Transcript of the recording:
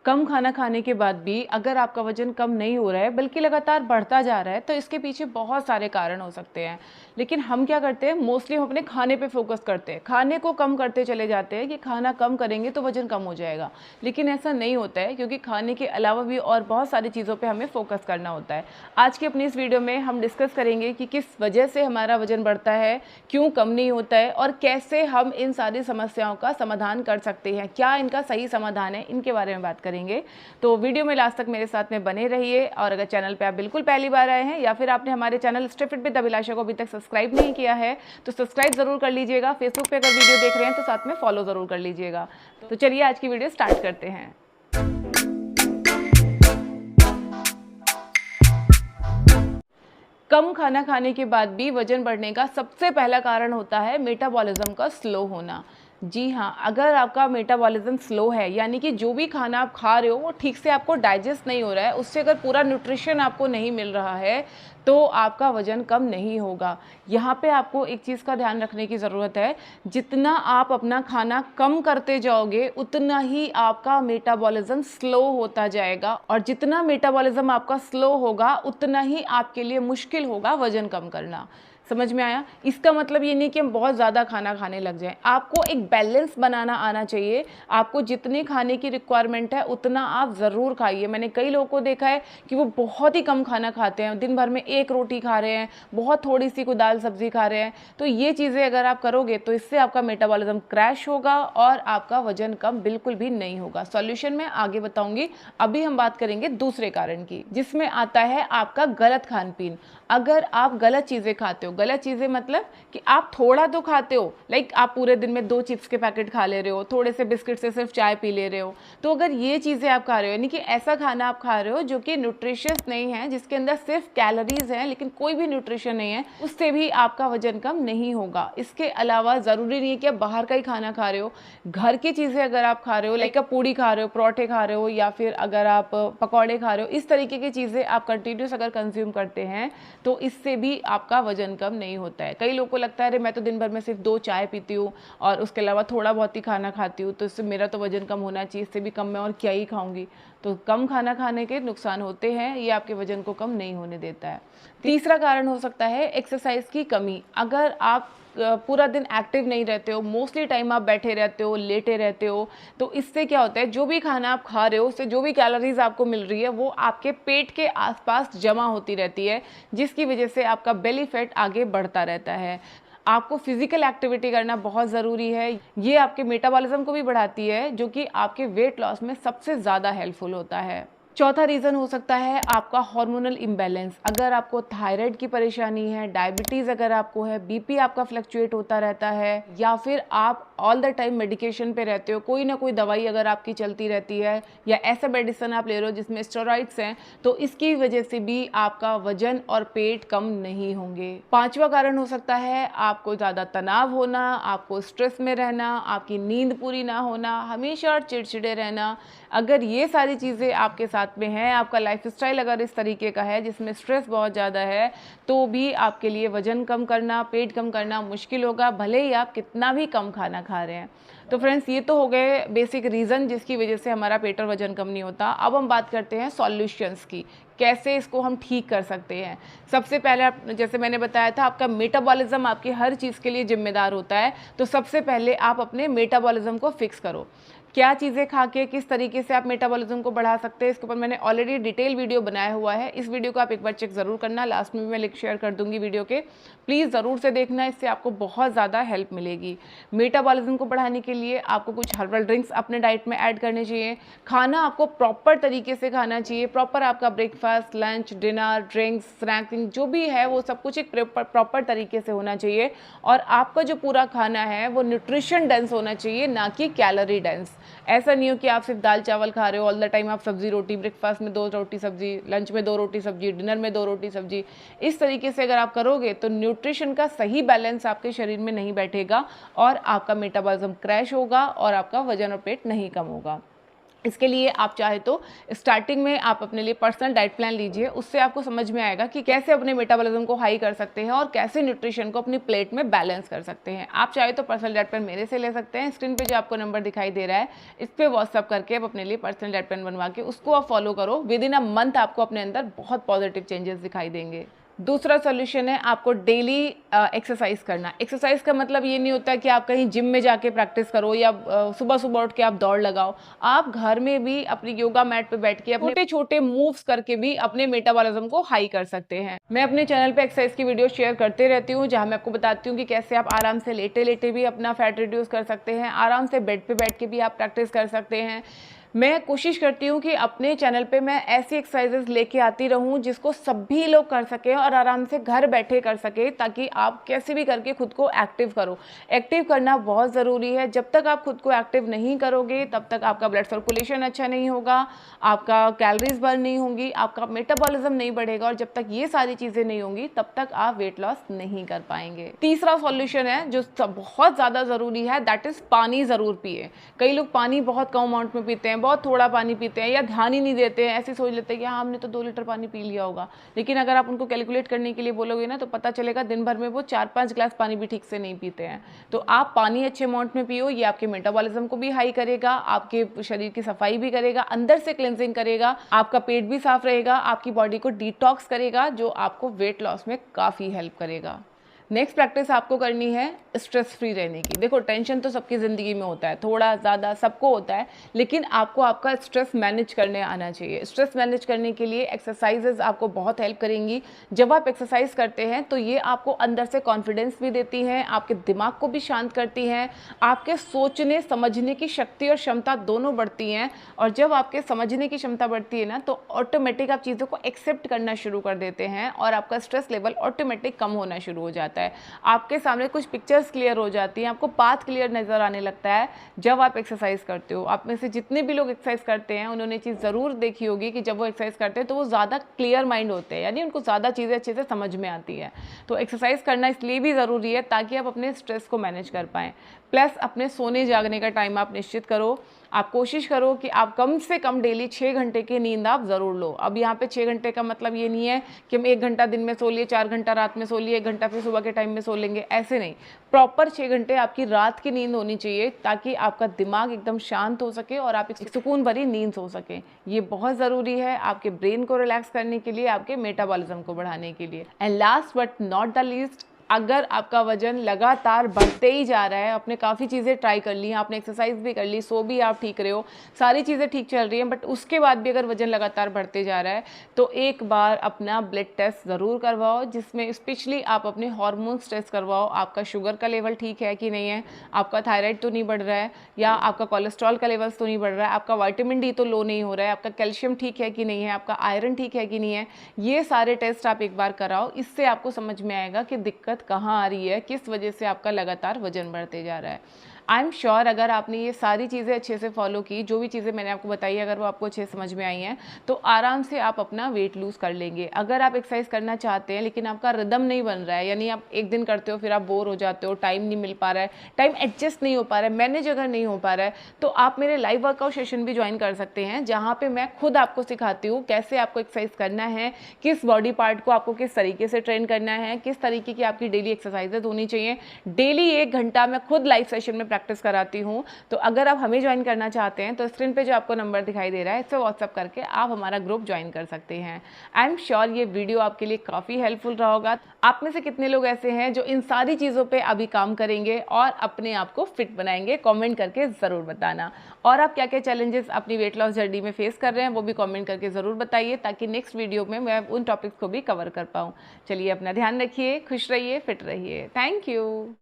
कम खाना खाने के बाद भी अगर आपका वजन कम नहीं हो रहा है बल्कि लगातार बढ़ता जा रहा है तो इसके पीछे बहुत सारे कारण हो सकते हैं। लेकिन हम क्या करते हैं, मोस्टली हम अपने खाने पे फोकस करते हैं, खाने को कम करते चले जाते हैं कि खाना कम करेंगे तो वजन कम हो जाएगा। लेकिन ऐसा नहीं होता है, क्योंकि खाने के अलावा भी और बहुत सारी चीज़ों पर हमें फोकस करना होता है। आज की अपनी इस वीडियो में हम डिस्कस करेंगे कि किस वजह से हमारा वजन बढ़ता है, क्यों कम नहीं होता है और कैसे हम इन सारी समस्याओं का समाधान कर सकते हैं, क्या इनका सही समाधान है, इनके बारे में बात करेंगे। तो वीडियो में लास्ट तक मेरे साथ में बने रहिए। और अगर चैनल पे आप बिल्कुल पहली बार आए हैं या फिर आपने हमारे चैनल स्टे फिट विद अभिलाषा को अभी तक सब्सक्राइब नहीं किया है तो सब्सक्राइब जरूर कर लीजिएगा। फेसबुक पे अगर वीडियो देख रहे हैं तो साथ में फॉलो जरूर कर लीजिएगा। तो चलिए आज की वीडियो स्टार्ट करते हैं। कम खाना खाने के बाद भी वजन बढ़ने का सबसे पहला कारण होता है मेटाबॉलिज्म का स्लो होना। जी हाँ, अगर आपका मेटाबॉलिज्म स्लो है, यानी कि जो भी खाना आप खा रहे हो वो ठीक से आपको डाइजेस्ट नहीं हो रहा है, उससे अगर पूरा न्यूट्रिशन आपको नहीं मिल रहा है तो आपका वजन कम नहीं होगा। यहाँ पे आपको एक चीज़ का ध्यान रखने की ज़रूरत है, जितना आप अपना खाना कम करते जाओगे उतना ही आपका मेटाबॉलिज्म स्लो होता जाएगा, और जितना मेटाबॉलिज्म आपका स्लो होगा उतना ही आपके लिए मुश्किल होगा वजन कम करना। समझ में आया? इसका मतलब ये नहीं कि हम बहुत ज़्यादा खाना खाने लग जाएं। आपको एक बैलेंस बनाना आना चाहिए। आपको जितनी खाने की रिक्वायरमेंट है उतना आप ज़रूर खाइए। मैंने कई लोगों को देखा है कि वो बहुत ही कम खाना खाते हैं, दिन भर में एक रोटी खा रहे हैं, बहुत थोड़ी सी कोई दाल सब्जी खा रहे हैं। तो ये चीज़ें अगर आप करोगे तो इससे आपका मेटाबॉलिज्म क्रैश होगा और आपका वजन कम बिल्कुल भी नहीं होगा। सॉल्यूशन मैं आगे बताऊंगी। अभी हम बात करेंगे दूसरे कारण की, जिसमें आता है आपका गलत खान पीन। अगर आप गलत चीज़ें खाते हो, गलत चीज़ें मतलब कि आप थोड़ा तो खाते हो, लाइक आप पूरे दिन में 2 चिप्स के पैकेट खा ले रहे हो, थोड़े से बिस्किट से सिर्फ चाय पी ले रहे हो, तो अगर ये चीज़ें आप खा रहे हो, यानी कि ऐसा खाना आप खा रहे हो जो कि न्यूट्रिशियस नहीं है, जिसके अंदर सिर्फ कैलोरीज हैं लेकिन कोई भी न्यूट्रिशन नहीं है, उससे भी आपका वजन कम नहीं होगा। इसके अलावा ज़रूरी नहीं है कि आप बाहर का ही खाना खा रहे हो, घर की चीज़ें अगर आप खा रहे हो, लाइक आप पूड़ी खा रहे हो, परोठे खा रहे हो, या फिर अगर आप पकौड़े खा रहे हो, इस तरीके की चीज़ें आप कंटिन्यूस अगर कंज्यूम करते हैं तो इससे भी आपका वजन कम नहीं होता है। कई लोगों को लगता है अरे मैं तो दिन भर में सिर्फ 2 चाय पीती हूँ और उसके अलावा थोड़ा बहुत ही खाना खाती हूँ, तो इससे मेरा तो वजन कम होना चाहिए, इससे भी कम मैं और क्या ही खाऊंगी। तो कम खाना खाने के नुकसान होते हैं, ये आपके वजन को कम नहीं होने देता है। तीसरा कारण हो सकता है एक्सरसाइज की कमी। अगर आप पूरा दिन एक्टिव नहीं रहते हो, मोस्टली टाइम आप बैठे रहते हो, लेटे रहते हो, तो इससे क्या होता है, जो भी खाना आप खा रहे हो उससे जो भी कैलोरीज आपको मिल रही है वो आपके पेट के आसपास जमा होती रहती है, जिसकी वजह से आपका बेली फैट आगे बढ़ता रहता है। आपको फिजिकल एक्टिविटी करना बहुत ज़रूरी है। ये आपके मेटाबॉलिज्म को भी बढ़ाती है, जो कि आपके वेट लॉस में सबसे ज़्यादा हेल्पफुल होता है। चौथा रीज़न हो सकता है आपका हार्मोनल इम्बैलेंस। अगर आपको थायराइड की परेशानी है, डायबिटीज़ अगर आपको है, बीपी आपका फ्लक्चुएट होता रहता है, या फिर आप ऑल द टाइम मेडिकेशन पे रहते हो, कोई ना कोई दवाई अगर आपकी चलती रहती है, या ऐसा मेडिसिन आप ले रहे हो जिसमें स्टेरॉइड्स हैं, तो इसकी वजह से भी आपका वजन और पेट कम नहीं होंगे। पांचवा कारण हो सकता है आपको ज़्यादा तनाव होना, आपको स्ट्रेस में रहना, आपकी नींद पूरी ना होना, हमेशा चिड़चिड़े रहना। अगर ये सारी चीज़ें आपके साथ में है, आपका लाइफस्टाइल अगर इस तरीके का है जिसमें स्ट्रेस बहुत ज़्यादा है, तो भी आपके लिए वजन कम करना, पेट कम करना मुश्किल होगा, भले ही आप कितना भी कम खाना खा रहे हैं। तो फ्रेंड्स, ये तो हो गए बेसिक रीज़न जिसकी वजह से हमारा पेट और वजन कम नहीं होता। अब हम बात करते हैं सॉल्यूशंस की, कैसे इसको हम ठीक कर सकते हैं। सबसे पहले जैसे मैंने बताया था, आपका मेटाबॉलिज्म आपकी हर चीज़ के लिए जिम्मेदार होता है, तो सबसे पहले आप अपने मेटाबॉलिज्म को फिक्स करो। क्या चीज़ें खा के किस तरीके से आप मेटाबॉलिज्म को बढ़ा सकते हैं, इसके ऊपर मैंने ऑलरेडी डिटेल वीडियो बनाया हुआ है। इस वीडियो को आप एक बार चेक ज़रूर करना, लास्ट में भी मैं लिंक शेयर कर दूंगी वीडियो के, प्लीज़ ज़रूर से देखना, इससे आपको बहुत ज़्यादा हेल्प मिलेगी। मेटाबॉलिज्म को बढ़ाने के लिए आपको कुछ हर्बल ड्रिंक्स अपने डाइट में ऐड करने चाहिए। खाना आपको प्रॉपर तरीके से खाना चाहिए, प्रॉपर आपका breakfast, lunch, dinner, drinks, snacking जो भी है वो सब कुछ एक प्रॉपर तरीके से होना चाहिए। और आपका जो पूरा खाना है वो न्यूट्रिशन डेंस होना चाहिए, ना कि कैलोरी डेंस। ऐसा नहीं हो कि आप सिर्फ दाल चावल खा रहे हो ऑल द टाइम, आप सब्जी रोटी, ब्रेकफास्ट में 2 रोटी सब्जी, लंच में 2 रोटी सब्जी, डिनर में 2 रोटी सब्जी, इस तरीके से अगर आप करोगे तो न्यूट्रिशन का सही बैलेंस आपके शरीर में नहीं बैठेगा और आपका मेटाबॉलिज्म क्रैश होगा और आपका वजन और पेट नहीं कम होगा। इसके लिए आप चाहे तो स्टार्टिंग में आप अपने लिए पर्सनल डाइट प्लान लीजिए, उससे आपको समझ में आएगा कि कैसे अपने मेटाबॉलिज्म को हाई कर सकते हैं और कैसे न्यूट्रिशन को अपनी प्लेट में बैलेंस कर सकते हैं। आप चाहे तो पर्सनल डाइट प्लान मेरे से ले सकते हैं। स्क्रीन पे जो आपको नंबर दिखाई दे रहा है, इस पर व्हाट्सअप करके आप अपने लिए पर्सनल डाइट प्लान बनवा के उसको आप फॉलो करो। विद इन अ मंथ आपको अपने अंदर बहुत पॉजिटिव चेंजेस दिखाई देंगे। दूसरा सोल्यूशन है आपको डेली एक्सरसाइज करना। एक्सरसाइज का मतलब ये नहीं होता कि आप कहीं जिम में जाके प्रैक्टिस करो या सुबह सुबह उठ के आप दौड़ लगाओ। आप घर में भी अपनी योगा मैट पे बैठ के अपने छोटे छोटे मूव्स करके भी अपने मेटाबॉलिज्म को हाई कर सकते हैं। मैं अपने चैनल पे एक्सरसाइज की वीडियो शेयर करते रहती हूँ, जहाँ मैं आपको बताती हूँ कि कैसे आप आराम से लेटे लेटे भी अपना फैट रिड्यूस कर सकते हैं, आराम से बेड पे बैठ के भी आप प्रैक्टिस कर सकते हैं। मैं कोशिश करती हूँ कि अपने चैनल पे मैं ऐसी एक्सरसाइजेस लेके आती रहूँ जिसको सभी लोग कर सकें और आराम से घर बैठे कर सकें, ताकि आप कैसे भी करके खुद को एक्टिव करो। एक्टिव करना बहुत ज़रूरी है। जब तक आप खुद को एक्टिव नहीं करोगे तब तक आपका ब्लड सर्कुलेशन अच्छा नहीं होगा, आपका कैलोरीज बर्न नहीं होंगी, आपका मेटाबॉलिज्म नहीं बढ़ेगा, और जब तक ये सारी चीज़ें नहीं होंगी तब तक आप वेट लॉस नहीं कर पाएंगे। तीसरा सॉल्यूशन है जो बहुत ज़्यादा ज़रूरी है, दैट इज़ पानी ज़रूर पिए। कई लोग पानी बहुत कम अमाउंट में पीते हैं, बहुत थोड़ा पानी पीते हैं या ध्यान ही नहीं देते हैं, ऐसे सोच लेते हैं कि हाँ हमने तो 2 लीटर पानी पी लिया होगा। लेकिन अगर आप उनको कैलकुलेट करने के लिए बोलोगे ना, तो पता चलेगा दिन भर में वो 4-5 ग्लास पानी भी ठीक से नहीं पीते हैं। तो आप पानी अच्छे अमाउंट में पियो, ये आपके मेटाबॉलिज्म को भी हाई करेगा, आपके शरीर की सफाई भी करेगा, अंदर से क्लेंजिंग करेगा, आपका पेट भी साफ रहेगा, आपकी बॉडी को डिटॉक्स करेगा, जो आपको वेट लॉस में काफ़ी हेल्प करेगा। नेक्स्ट प्रैक्टिस आपको करनी है स्ट्रेस फ्री रहने की। देखो टेंशन तो सबकी ज़िंदगी में होता है, थोड़ा ज़्यादा सबको होता है, लेकिन आपको आपका स्ट्रेस मैनेज करने आना चाहिए। स्ट्रेस मैनेज करने के लिए एक्सरसाइजेज आपको बहुत हेल्प करेंगी। जब आप एक्सरसाइज करते हैं तो ये आपको अंदर से कॉन्फिडेंस भी देती हैं, आपके दिमाग को भी शांत करती हैं, आपके सोचने समझने की शक्ति और क्षमता दोनों बढ़ती हैं। और जब आपके समझने की क्षमता बढ़ती है ना, तो ऑटोमेटिक आप चीज़ों को एक्सेप्ट करना शुरू कर देते हैं और आपका स्ट्रेस लेवल ऑटोमेटिक कम होना शुरू हो जाता है। आपके सामने कुछ पिक्चर्स क्लियर हो जाती हैं, आपको पाथ क्लियर नजर आने लगता है जब आप एक्सरसाइज करते हो। आप में से जितने भी लोग एक्सरसाइज करते हैं उन्होंने चीज़ ज़रूर देखी होगी कि जब वो एक्सरसाइज करते हैं तो वो ज़्यादा क्लियर माइंड होते हैं, यानी उनको ज़्यादा चीज़ें अच्छे से समझ में आती है। तो एक्सरसाइज करना इसलिए भी ज़रूरी है ताकि आप अपने स्ट्रेस को मैनेज कर पाएँ। प्लस अपने सोने जागने का टाइम आप निश्चित करो। आप कोशिश करो कि आप कम से कम डेली 6 घंटे की नींद आप ज़रूर लो। अब यहाँ पे 6 घंटे का मतलब ये नहीं है कि हम 1 घंटा दिन में सो लिए, 4 घंटा रात में सो लिए, 1 घंटा फिर सुबह के टाइम में सो लेंगे, ऐसे नहीं। प्रॉपर 6 घंटे आपकी रात की नींद होनी चाहिए, ताकि आपका दिमाग एकदम शांत हो सके और आप एक सुकून भरी नींद सो सकें। ये बहुत ज़रूरी है आपके ब्रेन को रिलैक्स करने के लिए, आपके मेटाबॉलिज्म को बढ़ाने के लिए। And last but not the least, अगर आपका वजन लगातार बढ़ते ही जा रहा है, आपने काफ़ी चीज़ें ट्राई कर ली हैं, आपने एक्सरसाइज भी कर ली, सो भी आप ठीक रहे हो, सारी चीज़ें ठीक चल रही हैं, बट उसके बाद भी अगर वजन लगातार बढ़ते जा रहा है तो एक बार अपना ब्लड टेस्ट ज़रूर करवाओ, जिसमें स्पेशली आप अपने हार्मोन्स टेस्ट करवाओ। आपका शुगर का लेवल ठीक है कि नहीं है, आपका थायराइड तो नहीं बढ़ रहा है, या आपका कोलेस्ट्रॉल का लेवल्स तो नहीं बढ़ रहा है, आपका विटामिन डी तो लो नहीं हो रहा है, आपका कैल्शियम ठीक है कि नहीं है, आपका आयरन ठीक है कि नहीं है। ये सारे टेस्ट आप एक बार कराओ, इससे आपको समझ में आएगा कि दिक्कत कहाँ आ रही है, किस वजह से आपका लगातार वजन बढ़ते जा रहा है। आई एम श्योर अगर आपने ये सारी चीज़ें अच्छे से फॉलो की, जो भी चीज़ें मैंने आपको बताई, अगर वो आपको अच्छे से समझ में आई हैं, तो आराम से आप अपना वेट लूज़ कर लेंगे। अगर आप एक्सरसाइज करना चाहते हैं लेकिन आपका रिदम नहीं बन रहा है, यानी आप एक दिन करते हो फिर आप बोर हो जाते हो, टाइम नहीं मिल पा रहा है, टाइम एडजस्ट नहीं हो पा रहा है, मैनेज अगर नहीं हो पा रहा है, तो आप मेरे लाइव वर्कआउट सेशन भी ज्वाइन कर सकते हैं, जहाँ पर मैं खुद आपको सिखाती हूँ कैसे आपको एक्सरसाइज करना है, किस बॉडी पार्ट को आपको किस तरीके से ट्रेन करना है, किस तरीके की आपकी डेली एक्सरसाइजेज होनी चाहिए। डेली 1 घंटा मैं खुद लाइव सेशन में प्रैक्टिस कराती हूँ। तो अगर आप हमें ज्वाइन करना चाहते हैं तो स्क्रीन पे जो आपको नंबर दिखाई दे रहा है, इस पर व्हाट्सअप करके आप हमारा ग्रुप ज्वाइन कर सकते हैं। आई एम श्योर ये वीडियो आपके लिए काफ़ी हेल्पफुल रहा होगा। आप में से कितने लोग ऐसे हैं जो इन सारी चीज़ों पे अभी काम करेंगे और अपने आप को फिट बनाएंगे, कमेंट करके ज़रूर बताना। और आप क्या क्या चैलेंजेस अपनी वेट लॉस जर्नी में फेस कर रहे हैं वो भी कमेंट करके ज़रूर बताइए, ताकि नेक्स्ट वीडियो में मैं उन टॉपिक्स को भी कवर कर पाऊँ। चलिए अपना ध्यान रखिए, खुश रहिए, फिट रहिए। Thank you.